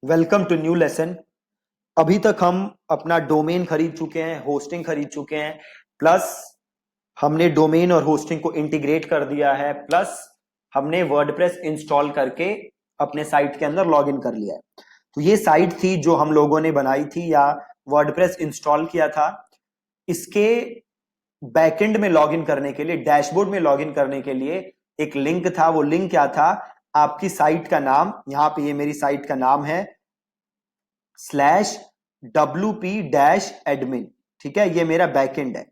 Welcome to new lesson. अभी तक हम अपना डोमेन खरीद चुके हैं, होस्टिंग खरीद चुके हैं, प्लस हमने डोमेन और होस्टिंग को इंटीग्रेट कर दिया है, प्लस हमने वर्डप्रेस इंस्टॉल करके अपने साइट के अंदर लॉगिन कर लिया है। तो ये साइट थी जो हम लोगों ने बनाई थी या वर्डप्रेस इंस्टॉल किया था। इसके बैकएंड में लॉगिन करने के लिए, डैशबोर्ड में लॉगिन करने के लिए एक लिंक था। वो लिंक क्या था? आपकी साइट का नाम, यहां पे ये मेरी साइट का नाम है /wp-admin। ठीक है, ये मेरा बैकएंड है।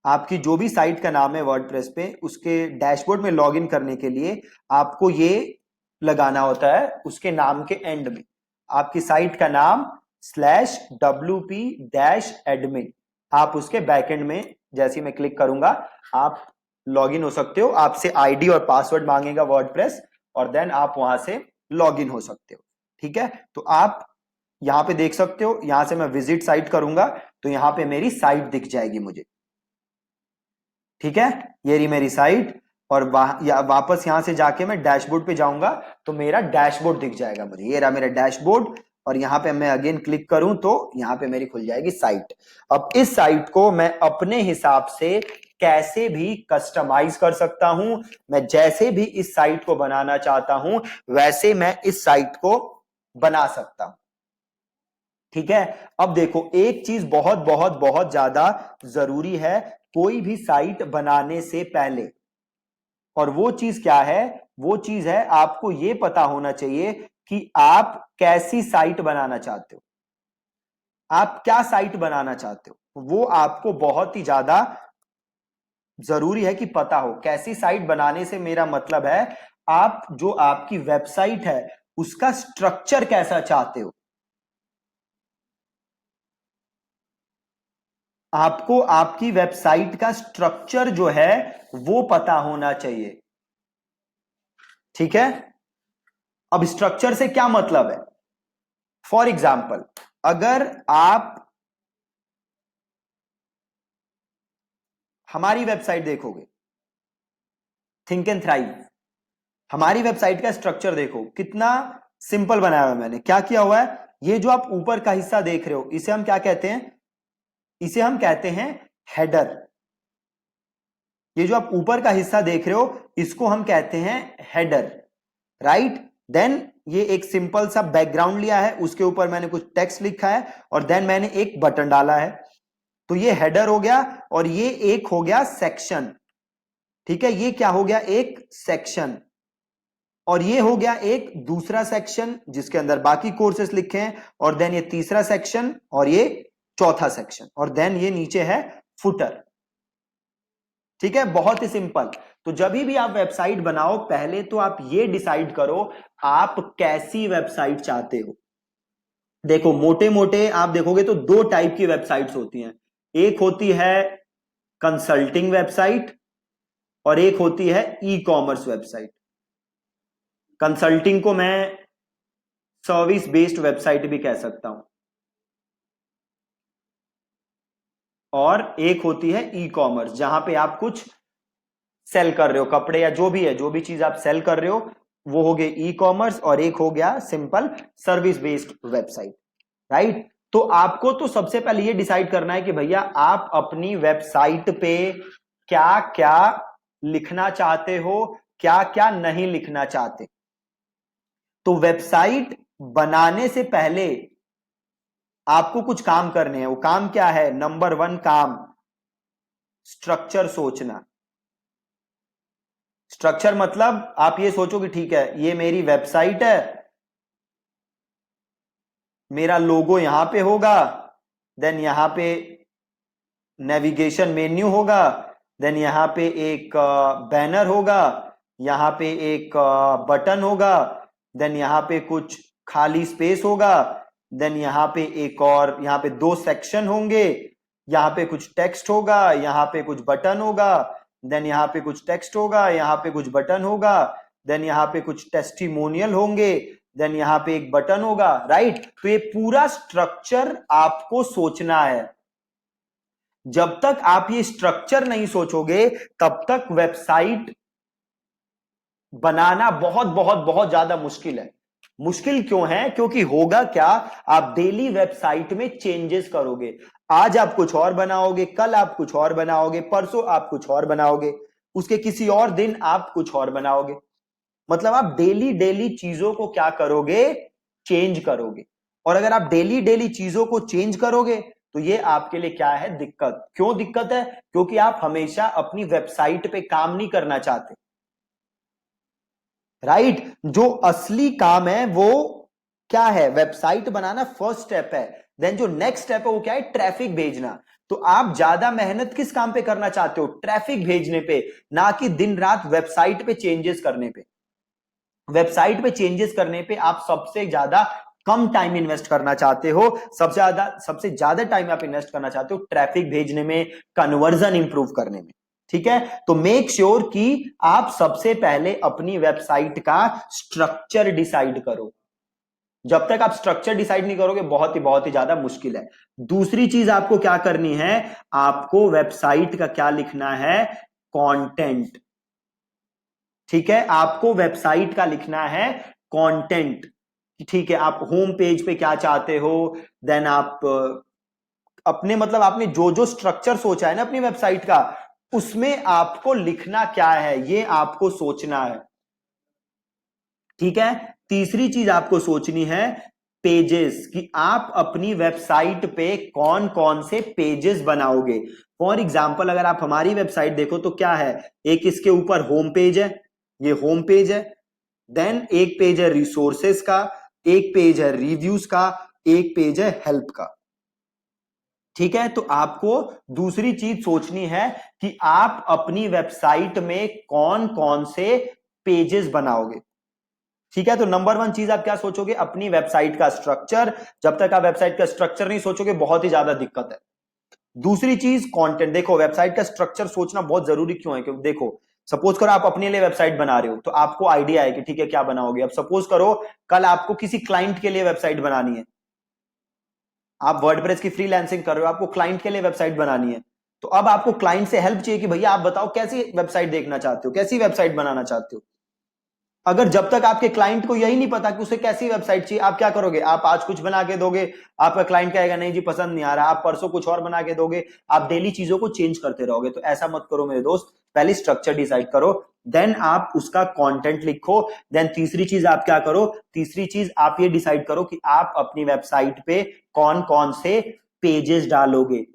आपकी जो भी साइट का नाम है वर्डप्रेस पे, उसके डैशबोर्ड में लॉगिन करने के लिए आपको ये लगाना होता है उसके नाम के एंड में, आपकी साइट का नाम /wp-admin। आप उसके बैकएंड में जैसे मैं क्लिक करूंगा आप लॉगिन हो सकते हो। आपसे आईडी और पासवर्ड मांगेगा वर्डप्रेस, और देन आप वहां से लॉगिन हो सकते हो। ठीक है, तो आप यहां पे देख सकते हो, यहां से मैं विजिट साइट करूंगा तो यहां पे मेरी साइट दिख जाएगी मुझे। ठीक है, ये रही मेरी साइट, और वापस यहां से जाके मैं डैशबोर्ड पे जाऊंगा तो मेरा डैशबोर्ड दिख जाएगा मुझे। ये रहा मेरा डैशबोर्ड, और यहां पे मैं अगेन क्लिक करूं तो यहां पे मेरी खुल जाएगी साइट। अब इस साइट को मैं अपने हिसाब से कैसे भी कस्टमाइज कर सकता हूं। मैं जैसे भी इस साइट को बनाना चाहता हूं वैसे मैं इस साइट को बना सकता हूं। ठीक है, अब देखो एक चीज बहुत बहुत बहुत ज्यादा जरूरी है कोई भी साइट बनाने से पहले, और वो चीज क्या है? वो चीज है आपको ये पता होना चाहिए कि आप कैसी साइट बनाना चाहते हो, आप क्या साइट बनाना चाहते हो। वो आपको बहुत ही ज्यादा जरूरी है कि पता हो। कैसी साइट बनाने से मेरा मतलब है आप जो आपकी वेबसाइट है उसका स्ट्रक्चर कैसा चाहते हो। आपको आपकी वेबसाइट का स्ट्रक्चर जो है वो पता होना चाहिए। ठीक है, अब स्ट्रक्चर से क्या मतलब है? फॉर एग्जाम्पल, अगर आप हमारी वेबसाइट देखोगे, थिंक एंड थ्राइव, हमारी वेबसाइट का स्ट्रक्चर देखो कितना सिंपल बनाया हुआ है। मैंने क्या किया हुआ है, ये जो आप ऊपर का हिस्सा देख रहे हो इसे हम क्या कहते हैं? इसे हम कहते हैं हेडर। ये जो आप ऊपर का हिस्सा देख रहे हो इसको हम कहते हैं हेडर, राइट। देन ये एक सिंपल सा बैकग्राउंड लिया है, उसके ऊपर मैंने कुछ टेक्स्ट लिखा है, और देन मैंने एक बटन डाला है। तो ये हेडर हो गया, और ये एक हो गया सेक्शन। ठीक है, ये क्या हो गया? एक सेक्शन। और ये हो गया एक दूसरा सेक्शन जिसके अंदर बाकी कोर्सेस लिखे हैं, और देन ये तीसरा सेक्शन, और ये चौथा सेक्शन, और देन ये नीचे है फुटर। ठीक है, बहुत ही सिंपल। तो जब भी आप वेबसाइट बनाओ पहले तो आप ये डिसाइड करो आप कैसी वेबसाइट चाहते हो। देखो मोटे मोटे आप देखोगे तो दो टाइप की वेबसाइट्स होती हैं। एक होती है कंसल्टिंग वेबसाइट, और एक होती है ई कॉमर्स वेबसाइट। कंसल्टिंग को मैं सर्विस बेस्ड वेबसाइट भी कह सकता हूं, और एक होती है ई कॉमर्स जहां पे आप कुछ सेल कर रहे हो, कपड़े या जो भी है, जो भी चीज आप सेल कर रहे हो वो हो गए ई कॉमर्स, और एक हो गया simple service based website, right. तो आपको तो सबसे पहले ये डिसाइड करना है कि भैया आप अपनी वेबसाइट पे क्या क्या लिखना चाहते हो, क्या क्या नहीं लिखना चाहते। तो वेबसाइट बनाने से पहले आपको कुछ काम करने हैं। वो काम क्या है? नंबर 1 काम, स्ट्रक्चर सोचना। स्ट्रक्चर मतलब आप ये सोचो कि ठीक है ये मेरी वेबसाइट है, मेरा लोगो यहां पे होगा, देन यहां पे नेविगेशन मेन्यू होगा, देन यहां पे एक बैनर होगा, यहां पे एक बटन होगा, देन यहां पे कुछ खाली स्पेस होगा, देन यहां पे एक और, यहां पे 2 सेक्शन होंगे, यहां पे कुछ टेक्स्ट होगा, यहां पे कुछ बटन होगा, देन यहां पे कुछ टेक्स्ट होगा, यहां पे कुछ बटन होगा, देन यहां पे कुछ टेस्टिमोनियल होंगे, देन यहां पे एक बटन होगा, राइट। तो ये पूरा स्ट्रक्चर आपको सोचना है। जब तक आप ये स्ट्रक्चर नहीं सोचोगे तब तक वेबसाइट बनाना बहुत बहुत बहुत ज्यादा मुश्किल है। मुश्किल क्यों है? क्योंकि होगा क्या, आप डेली वेबसाइट में चेंजेस करोगे। आज आप कुछ और बनाओगे, कल आप कुछ और बनाओगे, परसों आप कुछ और बनाओगे, उसके किसी और दिन आप कुछ और बनाओगे। मतलब आप डेली डेली चीजों को क्या करोगे? चेंज करोगे। और अगर आप डेली डेली चीजों को चेंज करोगे तो ये आपके लिए क्या है? दिक्कत। क्यों दिक्कत है? क्योंकि आप हमेशा अपनी वेबसाइट पे काम नहीं करना चाहते, राइट? जो असली काम है वो क्या है? वेबसाइट बनाना फर्स्ट स्टेप है। देन जो नेक्स्ट स्टेप है वो क्या है? ट्रैफिक भेजना। तो आप ज्यादा मेहनत किस काम पे करना चाहते हो? ट्रैफिक भेजने पे, ना कि दिन रात वेबसाइट पे चेंजेस करने पे। वेबसाइट पे चेंजेस करने पे आप सबसे ज्यादा कम टाइम इन्वेस्ट करना चाहते हो। सबसे ज्यादा टाइम आप इन्वेस्ट करना चाहते हो ट्रैफिक भेजने में, कन्वर्जन इंप्रूव करने में। ठीक है, तो मेक श्योर कि आप सबसे पहले अपनी वेबसाइट का स्ट्रक्चर डिसाइड करो। जब तक आप स्ट्रक्चर डिसाइड नहीं करोगे बहुत ही ज्यादा मुश्किल है। दूसरी चीज आपको क्या करनी है? आपको वेबसाइट का क्या लिखना है? कंटेंट। ठीक है, आपको वेबसाइट का लिखना है कंटेंट। ठीक है, आप होम पेज पे क्या चाहते हो, देन आप अपने मतलब आपने जो जो स्ट्रक्चर सोचा है ना अपनी वेबसाइट का, उसमें आपको लिखना क्या है ये आपको सोचना है। ठीक है, तीसरी चीज आपको सोचनी है पेजेस, कि आप अपनी वेबसाइट पे कौन कौन से पेजेस बनाओगे। फॉर एग्जाम्पल अगर आप हमारी वेबसाइट देखो तो क्या है, एक इसके ऊपर होम पेज है, ये होम पेज है। देन एक पेज है रिसोर्सेस का, एक पेज है रिव्यूज का, एक पेज है हेल्प का। ठीक है, तो आपको दूसरी चीज सोचनी है कि आप अपनी वेबसाइट में कौन कौन से पेजेस बनाओगे। ठीक है, तो नंबर वन चीज आप क्या सोचोगे? अपनी वेबसाइट का स्ट्रक्चर। जब तक आप वेबसाइट का स्ट्रक्चर नहीं सोचोगे बहुत ही ज्यादा दिक्कत है। दूसरी चीज कंटेंट। देखो वेबसाइट का स्ट्रक्चर सोचना बहुत जरूरी क्यों है? क्योंकि देखो सपोज करो आप अपने लिए वेबसाइट बना रहे हो तो आपको आइडिया है कि ठीक है क्या बनाओगे। अब सपोज करो कल आपको किसी क्लाइंट के लिए वेबसाइट बनानी है, आप वर्डप्रेस की फ्रीलांसिंग कर रहे हो, आपको क्लाइंट के लिए वेबसाइट बनानी है, तो अब आपको क्लाइंट से हेल्प चाहिए कि भैया आप बताओ कैसी वेबसाइट देखना चाहते हो, कैसी वेबसाइट बनाना चाहते हो। अगर जब तक आपके क्लाइंट को यही नहीं पता कि उसे कैसी वेबसाइट चाहिए, आप क्या करोगे? आप आज कुछ बना के दोगे, आपका क्लाइंट कहेगा नहीं जी पसंद नहीं आ रहा, आप परसों कुछ और बना के दोगे, आप डेली चीजों को चेंज करते रहोगे। तो ऐसा मत करो मेरे दोस्त, पहले स्ट्रक्चर डिसाइड करो, देन आप उसका कंटेंट लिखो। देन तीसरी चीज आप क्या करो? तीसरी चीज आप ये डिसाइड करो कि आप अपनी वेबसाइट पे कौन कौन से पेजेस डालोगे।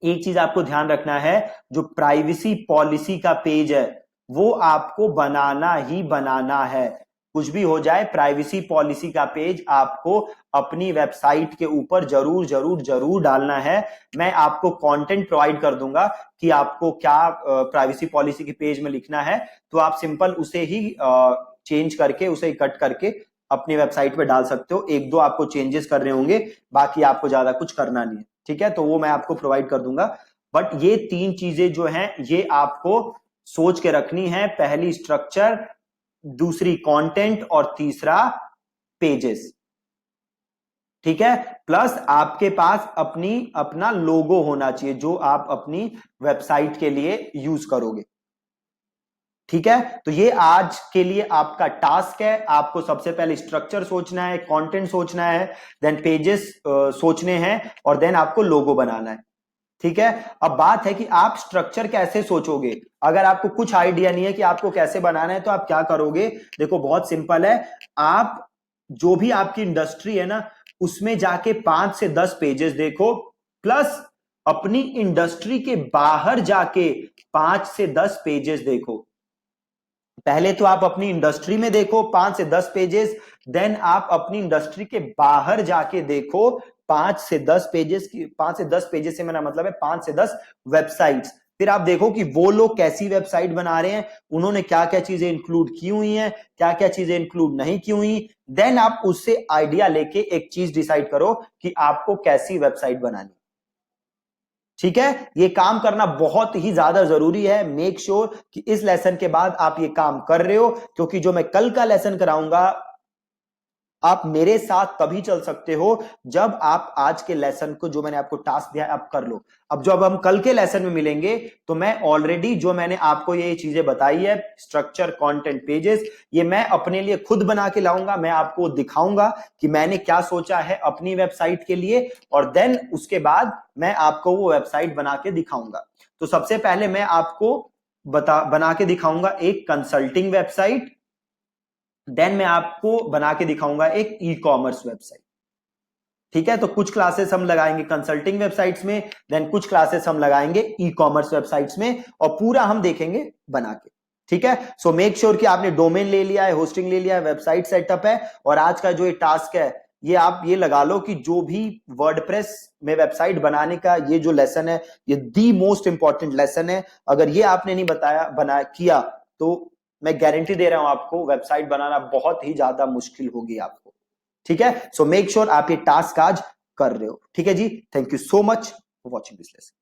एक चीज आपको ध्यान रखना है, जो प्राइवेसी पॉलिसी का पेज है वो आपको बनाना ही बनाना है। कुछ भी हो जाए प्राइवेसी पॉलिसी का पेज आपको अपनी वेबसाइट के ऊपर जरूर जरूर जरूर डालना है। मैं आपको कंटेंट प्रोवाइड कर दूंगा कि आपको क्या प्राइवेसी पॉलिसी के पेज में लिखना है, तो आप सिंपल उसे ही चेंज करके, उसे कट करके अपनी वेबसाइट पे डाल सकते हो। एक दो आपको चेंजेस करने होंगे, बाकी आपको ज्यादा कुछ करना नहीं है। ठीक है, तो वो मैं आपको प्रोवाइड कर दूंगा। बट ये तीन चीजें जो हैं ये आपको सोच के रखनी है। पहली स्ट्रक्चर, दूसरी कंटेंट और तीसरा पेजेस। ठीक है, प्लस आपके पास अपना लोगो होना चाहिए जो आप अपनी वेबसाइट के लिए यूज करोगे। ठीक है, तो ये आज के लिए आपका टास्क है। आपको सबसे पहले स्ट्रक्चर सोचना है, कंटेंट सोचना है, देन पेजेस सोचने हैं, और देन आपको लोगो बनाना है। ठीक है, अब बात है कि आप स्ट्रक्चर कैसे सोचोगे। अगर आपको कुछ आइडिया नहीं है कि आपको कैसे बनाना है तो आप क्या करोगे? देखो बहुत सिंपल है, आप जो भी आपकी इंडस्ट्री है ना उसमें जाके 5 से 10 पेजेस देखो, प्लस अपनी इंडस्ट्री के बाहर जाके 5 से 10 पेजेस देखो। पहले तो आप अपनी इंडस्ट्री में देखो 5 से 10 पेजेस, देन आप अपनी इंडस्ट्री के बाहर जाके देखो 5 से 10 पेजेस की। 5 से 10 पेजेस से मेरा मतलब है 5 से 10 वेबसाइट्स। फिर आप देखो कि वो लोग कैसी वेबसाइट बना रहे हैं, उन्होंने क्या क्या चीजें इंक्लूड की हुई हैं, क्या क्या चीजें इंक्लूड नहीं की हुई। देन आप उससे आइडिया लेके एक चीज डिसाइड करो कि आपको कैसी वेबसाइट बनानी। ठीक है, ये काम करना बहुत ही ज्यादा जरूरी है। मेक श्योर कि इस लेसन के बाद आप ये काम कर रहे हो, क्योंकि जो मैं कल का लेसन कराऊंगा आप मेरे साथ तभी चल सकते हो जब आप आज के लेसन को, जो मैंने आपको टास्क दिया है, आप कर लो। अब जब हम कल के लेसन में मिलेंगे तो मैं ऑलरेडी जो मैंने आपको ये चीजें बताई है, स्ट्रक्चर, कंटेंट, पेजेस, ये मैं अपने लिए खुद बना के लाऊंगा। मैं आपको दिखाऊंगा कि मैंने क्या सोचा है अपनी वेबसाइट के लिए, और देन उसके बाद मैं आपको वो वेबसाइट बना के दिखाऊंगा। तो सबसे पहले मैं आपको बना के दिखाऊंगा एक कंसल्टिंग वेबसाइट, देन मैं आपको बना के दिखाऊंगा एक ई कॉमर्स वेबसाइट। ठीक है, तो कुछ क्लासेस हम लगाएंगे कंसल्टिंग वेबसाइट्स में, देन कुछ क्लासेस हम लगाएंगे ई कॉमर्स वेबसाइट्स में, और पूरा हम देखेंगे बना के। ठीक है, सो मेक श्योर कि आपने डोमेन ले लिया है, होस्टिंग ले लिया है, वेबसाइट सेटअप है, और आज का जो ये टास्क है, ये आप ये लगा लो कि जो भी वर्डप्रेस में वेबसाइट बनाने का ये जो लेसन है, ये दी मोस्ट इंपॉर्टेंट लेसन है। अगर ये आपने नहीं बना किया तो मैं गारंटी दे रहा हूं आपको, वेबसाइट बनाना बहुत ही ज्यादा मुश्किल होगी आपको। ठीक है, सो मेक श्योर आप ये टास्क आज कर रहे हो। ठीक है जी, thank you so much for watching this lesson.